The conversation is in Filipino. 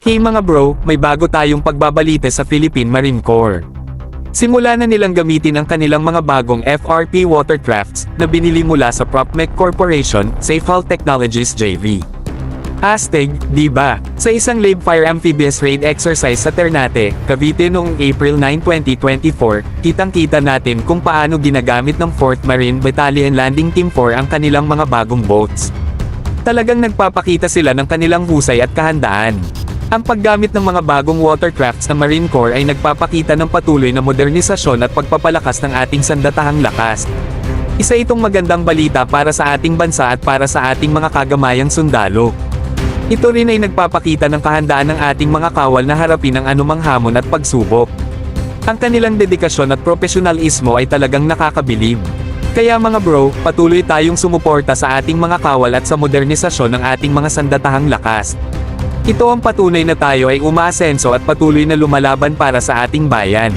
Hey mga bro, may bago tayong pagbabalita sa Philippine Marine Corps. Simula na nilang gamitin ang kanilang mga bagong FRP watercrafts na binili mula sa PropMech Corporation, Safehull Technologies JV. Astig, di ba? Sa isang live fire amphibious raid exercise sa Ternate, Cavite noong April 9, 2024, kitang-kita natin kung paano ginagamit ng 4th Marine Battalion Landing Team 4 ang kanilang mga bagong boats. Talagang nagpapakita sila ng kanilang husay at kahandaan. Ang paggamit ng mga bagong watercrafts ng Marine Corps ay nagpapakita ng patuloy na modernisasyon at pagpapalakas ng ating sandatahang lakas. Isa itong magandang balita para sa ating bansa at para sa ating mga kagamayang sundalo. Ito rin ay nagpapakita ng kahandaan ng ating mga kawal na harapin ang anumang hamon at pagsubok. Ang kanilang dedikasyon at profesionalismo ay talagang nakakabilib. Kaya mga bro, patuloy tayong sumuporta sa ating mga kawal at sa modernisasyon ng ating mga sandatahang lakas. Ito ang patunay na tayo ay umaasenso at patuloy na lumalaban para sa ating bayan.